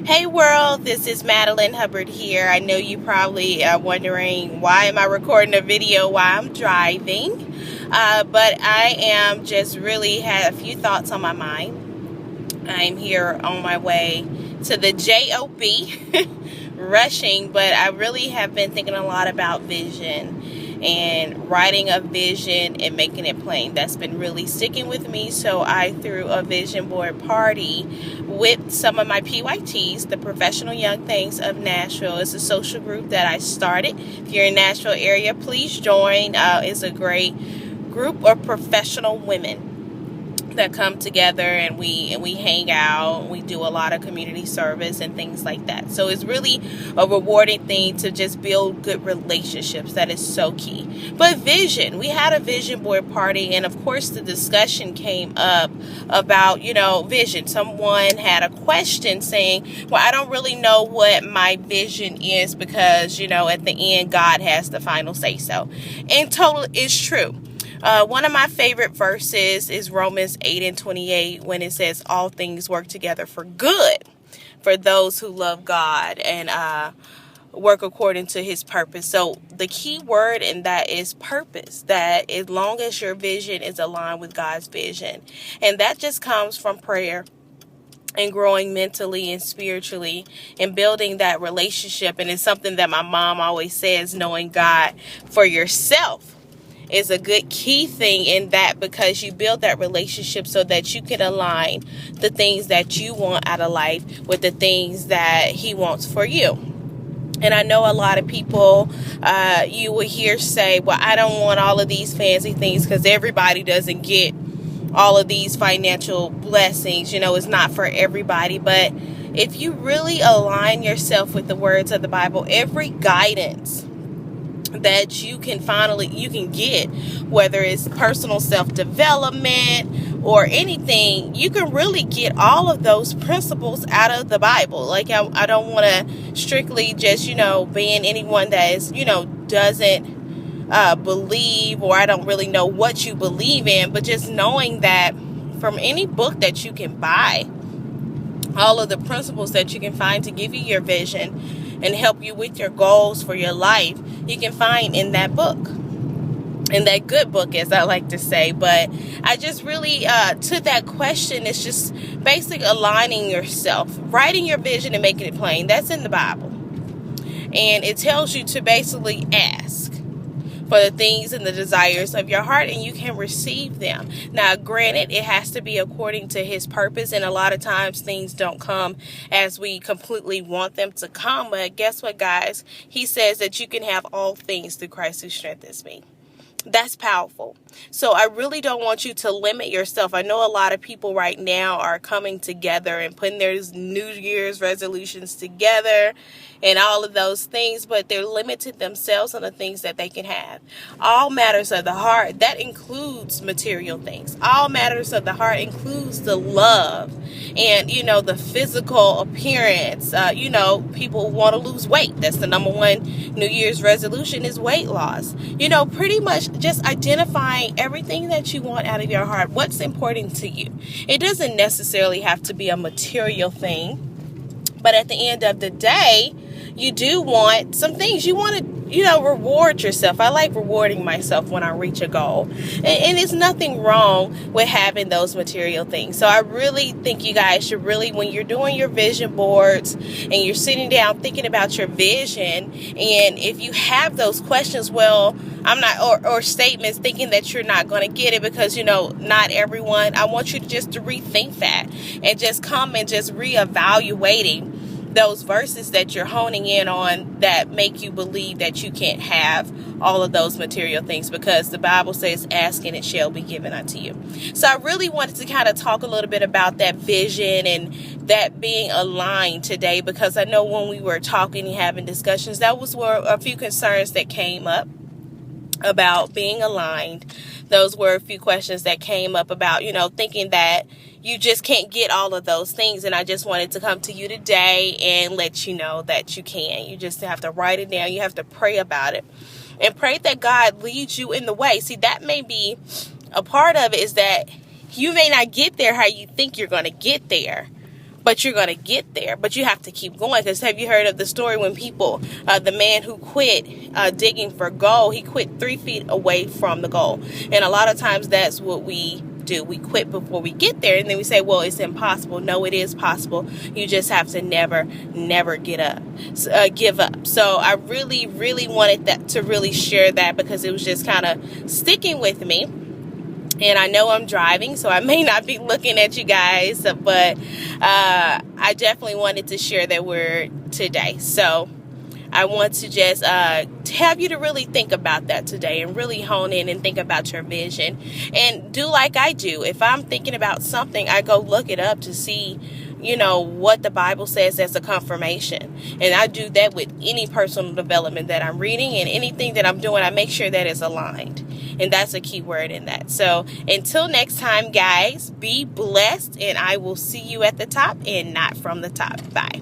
Hey world, this is Madeline Hubbard here. I know you probably are wondering why am I recording a video while I'm driving, but I am just really had a few thoughts on my mind. I'm here on my way to the job, rushing, but I really have been thinking a lot about vision and writing a vision and making it plain. That's been really sticking with me. So I threw a vision board party with some of my PYTs, the Professional Young Things of Nashville. It's a social group that I started. If you're in the Nashville area, please join. It's a great group of professional women that come together, and we hang out. We do a lot of community service and things like that. So it's really a rewarding thing to just build good relationships. That is so key. But vision, we had a vision board party, and of course the discussion came up about, vision. Someone had a question saying, well, I don't really know what my vision is because, at the end, God has the final say so. And totally, it's true. One of my favorite verses is Romans 8:28, when it says all things work together for good for those who love God and work according to his purpose. So the key word in that is purpose, that as long as your vision is aligned with God's vision. And that just comes from prayer and growing mentally and spiritually and building that relationship. And it's something that my mom always says, knowing God for yourself is a good key thing in that, because you build that relationship so that you can align the things that you want out of life with the things that he wants for you. And I know a lot of people, you will hear say, well, I don't want all of these fancy things because everybody doesn't get all of these financial blessings. It's not for everybody. But if you really align yourself with the words of the Bible, every guidance that you can get, whether it's personal self-development or anything, you can really get all of those principles out of the Bible. Like I don't want to strictly just ban anyone that is doesn't believe, or I don't really know what you believe in, but just knowing that from any book that you can buy, all of the principles that you can find to give you your vision and help you with your goals for your life, you can find in that book. In that good book, as I like to say. But I just really, to that question, it's just basic aligning yourself, writing your vision and making it plain. That's in the Bible. And it tells you to basically ask for the things and the desires of your heart, and you can receive them. Now, granted, it has to be according to his purpose, and a lot of times things don't come as we completely want them to come. But guess what, guys? He says that you can have all things through Christ who strengthens me. That's powerful. So I really don't want you to limit yourself. I know a lot of people right now are coming together and putting their New Year's resolutions together and all of those things, but they're limited themselves on the things that they can have. All matters of the heart, that includes material things. All matters of the heart includes the love and, the physical appearance. People want to lose weight. That's the number one New Year's resolution, is weight loss. Pretty much just identifying everything that you want out of your heart. What's important to you? It doesn't necessarily have to be a material thing, but at the end of the day, you do want some things. You want to, reward yourself. I like rewarding myself when I reach a goal. And it's nothing wrong with having those material things. So I really think you guys should really, when you're doing your vision boards and you're sitting down thinking about your vision, and if you have those questions, well, I'm not, or statements thinking that you're not going to get it because, not everyone, I want you to just to rethink that and just come and just reevaluating those verses that you're honing in on that make you believe that you can't have all of those material things, because the Bible says, ask and it shall be given unto you. So I really wanted to kind of talk a little bit about that vision and that being aligned today, because I know when we were talking and having discussions, that was where a few concerns that came up about being aligned. Those were a few questions that came up about, thinking that you just can't get all of those things. And I just wanted to come to you today and let you know that you can. You just have to write it down. You have to pray about it and pray that God leads you in the way. See, that may be a part of it, is that you may not get there how you think you're going to get there, but you're going to get there. But you have to keep going, because have you heard of the story when people, the man who quit digging for gold, he quit 3 feet away from the goal. And a lot of times that's what we do. We quit before we get there, and then we say, well, it's impossible. No, it is possible. You just have to never give up. So I really wanted that to really share that, because it was just kind of sticking with me. And I know I'm driving, so I may not be looking at you guys, but I definitely wanted to share that word today. So I want to just have you to really think about that today, and really hone in and think about your vision, and do like I do. If I'm thinking about something, I go look it up to see, what the Bible says as a confirmation. And I do that with any personal development that I'm reading, and anything that I'm doing, I make sure that is aligned. And that's a key word in that. So until next time, guys, be blessed, and I will see you at the top and not from the top. Bye.